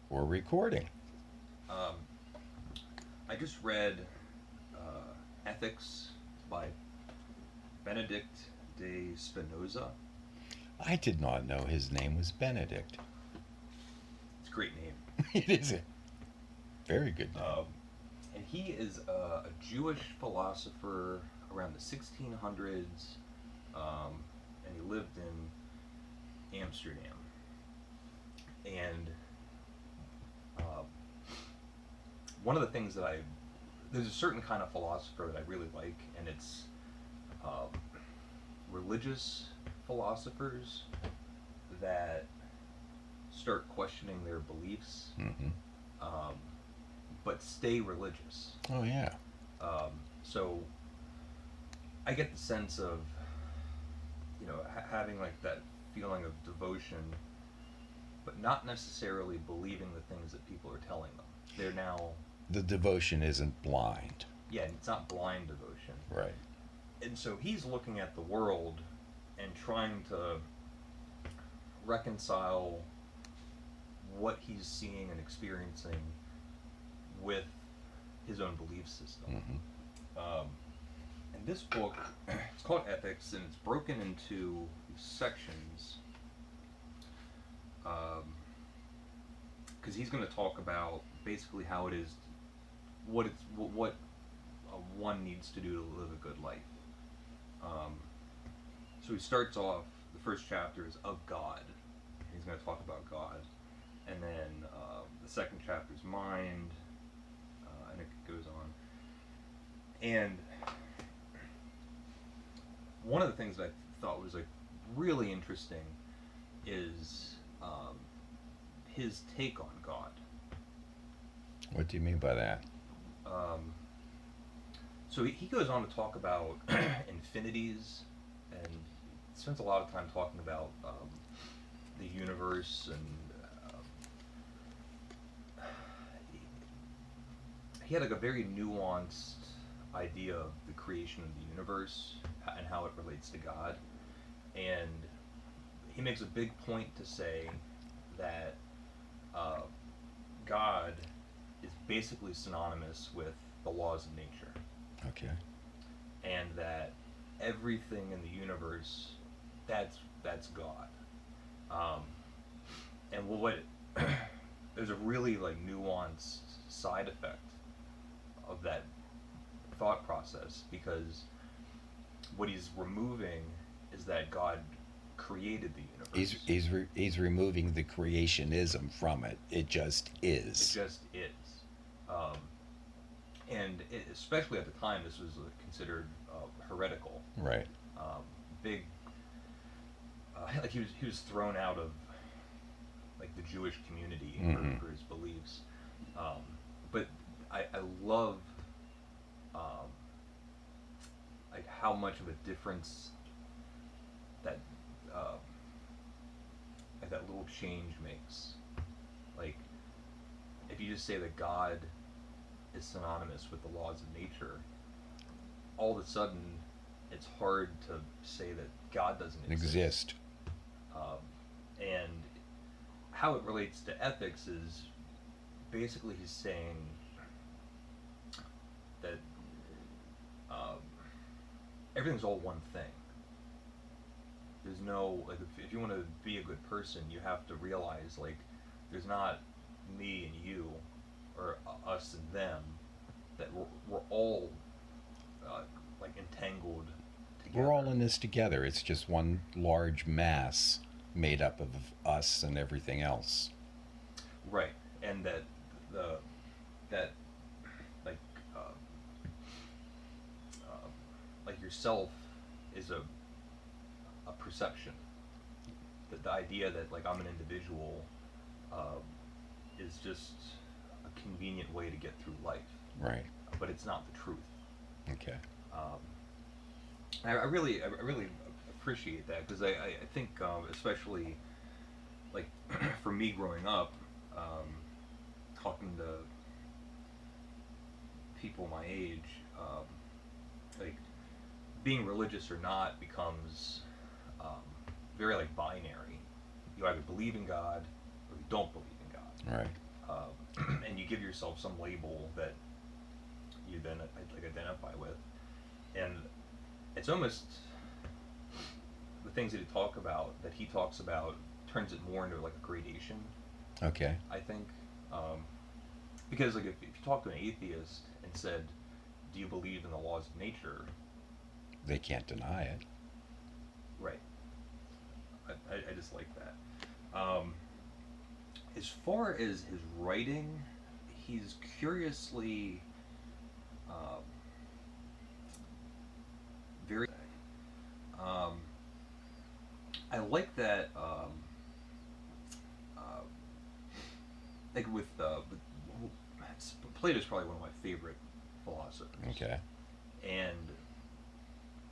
or recording. I just read Ethics by Benedict de Spinoza. I did not know his name was Benedict. It's a great name. It is a very good name. And he is a Jewish philosopher around the 1600s, and he lived in Amsterdam. And one of the things that there's a certain kind of philosopher that I really like, and it's religious philosophers that start questioning their beliefs, Mm-hmm. but stay religious. Oh, yeah. So I get the sense of, having like that feeling of devotion, but not necessarily believing the things that people are telling them. They're now, The devotion isn't blind. yeah, it's not blind devotion. Right. And so he's looking at the world and trying to reconcile what he's seeing and experiencing with his own belief system. Mm-hmm. And this book, it's called Ethics, and it's broken into sections. Because he's going to talk about basically how it is, what one needs to do to live a good life. So he starts off, the first chapter is of God. He's going to talk about God. And then the second chapter is mind, and it goes on. And one of the things that I thought was like really interesting is his take on God. What do you mean by that? So he goes on to talk about infinities, and spends a lot of time talking about the universe, and he had like a very nuanced idea of the creation of the universe and how it relates to God. And he makes a big point to say that God is basically synonymous with the laws of nature, Okay. and that everything in the universe, that's God. And what there's a really like nuanced side effect of that thought process, because what he's removing is that God created the universe. He's removing the creationism from it. It just is. It just is. And especially at the time, this was considered heretical. Right. Big, like he was thrown out of like the Jewish community Mm-hmm. for his beliefs. But I love like how much of a difference that like that little change makes. Like if you just say that God is synonymous with the laws of nature, all of a sudden it's hard to say that God doesn't exist. And how it relates to ethics is basically he's saying that everything's all one thing. There's no, like, if you want to be a good person, you have to realize, like, there's not me and you, or us and them, that we're all, like, entangled together. We're all in this together. It's just one large mass made up of us and everything else. Right, and that like like yourself is a perception. That the idea that like I'm an individual is just a convenient way to get through life. Right. But it's not the truth. Okay. I really appreciate that, because I think especially like for me growing up, talking to people my age, like being religious or not becomes very like binary. You either believe in God or you don't believe in God. Right. give yourself some label that you then like identify with, and it's almost the things that he talks about turns it more into like a gradation. Okay. I think, because like if you talk to an atheist and said, "Do you believe in the laws of nature?" They can't deny it. Right. I just like that. As far as his writing, he's curiously um, very. Um, I like that. Uh, like with Plato's probably one of my favorite philosophers. Okay. And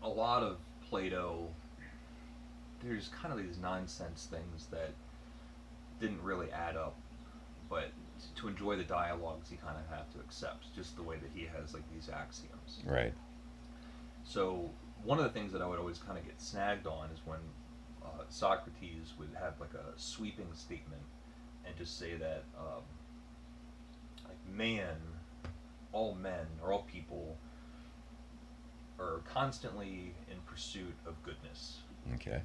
a lot of Plato, there's kind of these nonsense things that didn't really add up, but to enjoy the dialogues, you kind of have to accept just the way that he has like these axioms. Right. So one of the things that I would always kind of get snagged on is when Socrates would have like a sweeping statement and just say that like all men or all people are constantly in pursuit of goodness. Okay.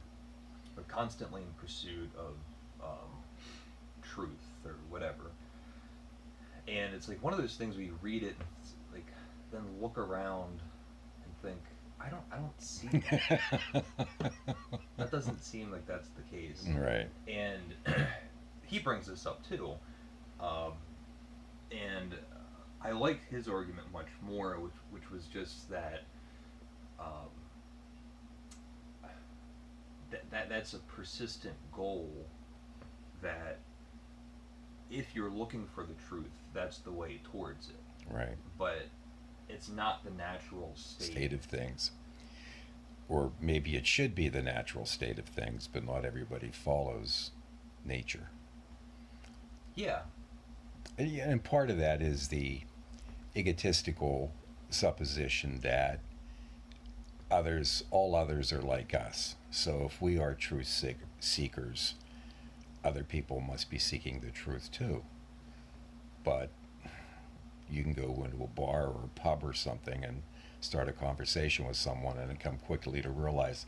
Are constantly in pursuit of truth or whatever. And it's like one of those things where you read it and like then look around and think, I don't see that. That doesn't seem like that's the case. Right. And he brings this up too. And I like his argument much more, which was just that that's a persistent goal, that if you're looking for the truth, that's the way towards it. Right. But it's not the natural State of things. Or maybe it should be the natural state of things, but not everybody follows nature. Yeah. And part of that is the egotistical supposition that all others are like us. So if we are truth seekers, other people must be seeking the truth too. But you can go into a bar or a pub or something and start a conversation with someone and then come quickly to realize,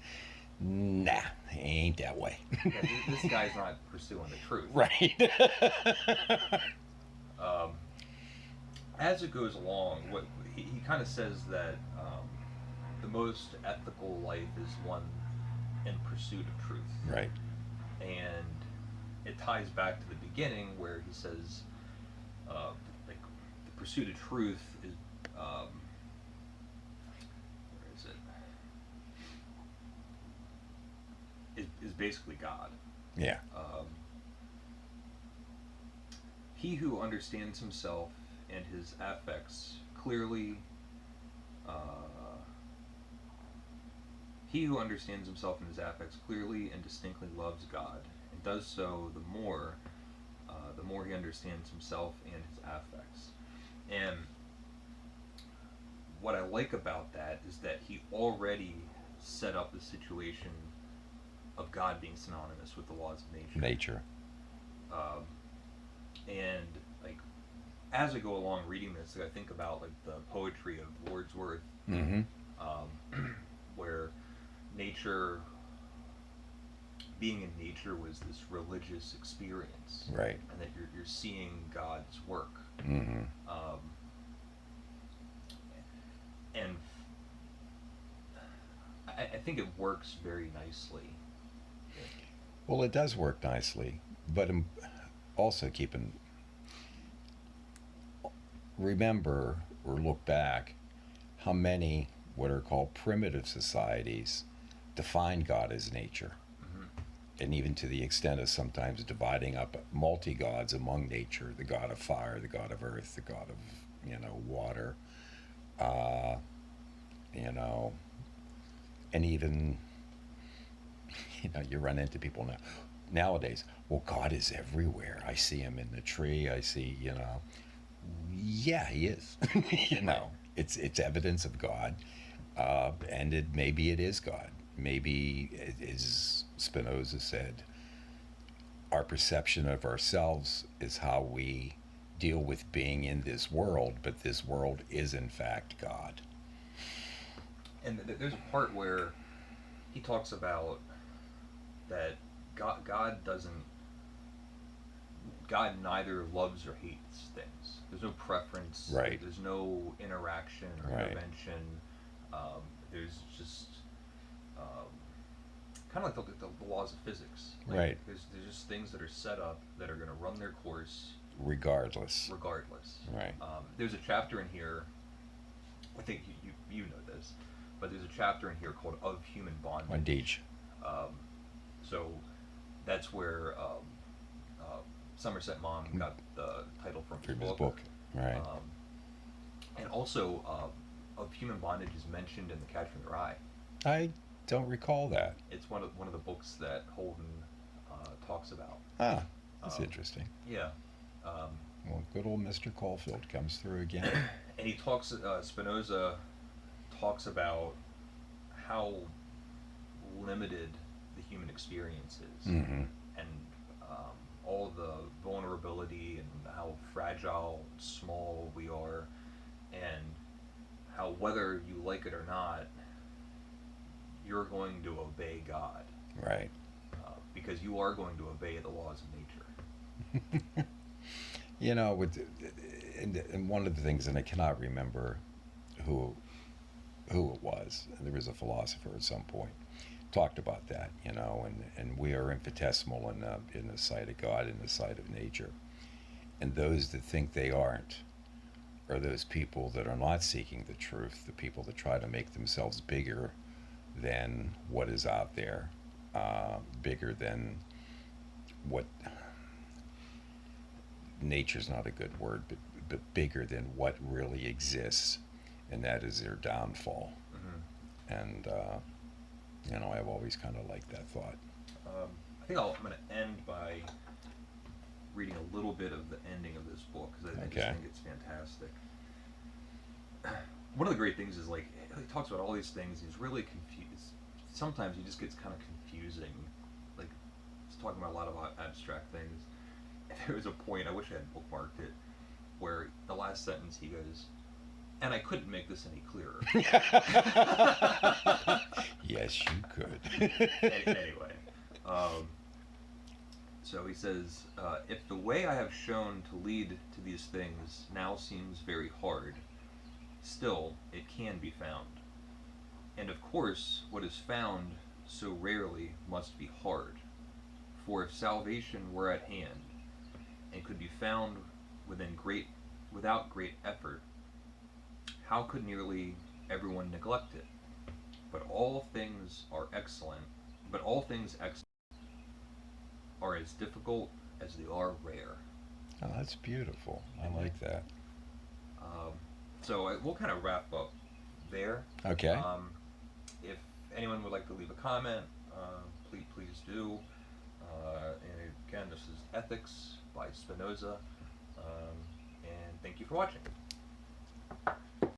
nah, it ain't that way. Yeah, this guy's not pursuing the truth. Right. As it goes along, what he kind of says that the most ethical life is one in pursuit of truth. Right. And it ties back to the beginning where he says, like the pursuit of truth is, where is it? Is basically God. Yeah. He who understands himself and his affects clearly, he who understands himself and his affects clearly and distinctly loves God, and does so the more he understands himself and his affects. And what I like about that is that he already set up the situation of God being synonymous with the laws of nature. Nature. And like as I go along reading this, like, I think about like the poetry of Wordsworth, Mm-hmm. where nature, being in nature, was this religious experience, Right. and that you're seeing God's work. Mm-hmm. And I think it works very nicely. Well, it does work nicely, but also remember or look back how many what are called primitive societies define God as nature. Mm-hmm. And even to the extent of sometimes dividing up multi-gods among nature, the god of fire, the god of earth, the god of, water, and even, you run into people nowadays, well, God is everywhere. I see him in the tree. I see, yeah, he is. It's evidence of God. And maybe it is God. Maybe, as Spinoza said, our perception of ourselves is how we deal with being in this world, but this world is in fact God. And there's a part where he talks about that God doesn't. God neither loves or hates things. There's no preference. Right. There's no interaction or Right. intervention. There's just um, kind of like the laws of physics. Like, Right. there's just things that are set up that are going to run their course Regardless. regardless. Right. There's a chapter in here. I think you know this, but there's a chapter in here called "Of Human Bondage." Bondage. Um, so that's where Somerset Maugham got the title from From his book. Right. And also, "Of Human Bondage" is mentioned in *The Catcher in the Rye*. I don't recall that. It's one of the books that Holden talks about. Ah, that's Um, interesting. Yeah. Um, Well, good old Mr. Caulfield comes through again. and he talks. Spinoza talks about how limited the human experience is, Mm-hmm. and all the vulnerability and how fragile, small we are, and how whether you like it or not, you're going to obey God, Right. because you are going to obey the laws of nature. You know, and one of the things, and I cannot remember who it was, and there was a philosopher at some point, talked about that, you know, and we are infinitesimal in the sight of God, in the sight of nature. And those that think they aren't are those people that are not seeking the truth, the people that try to make themselves bigger than what is out there, bigger than what nature's not a good word, but bigger than what really exists, and that is their downfall. Mm-hmm. And you know, I've always kind of liked that thought. I think I'm going to end by reading a little bit of the ending of this book, because I just Okay. think it's fantastic. One of the great things is, like, he talks about all these things. He's really confused. Sometimes he just gets kind of confusing. Like, he's talking about a lot of abstract things. And there was a point, I wish I had bookmarked it, where the last sentence he goes, "And I couldn't make this any clearer." Yes, you could. Anyway, so he says, "If the way I have shown to lead to these things now seems very hard, still it can be found. And of course, what is found so rarely must be hard. For if salvation were at hand, and could be found without great effort, how could nearly everyone neglect it? But all things excellent are as difficult as they are rare." Oh, that's beautiful. I like that. So we'll kind of wrap up there. Okay. If anyone would like to leave a comment, please do. And again, this is Ethics by Spinoza. And thank you for watching.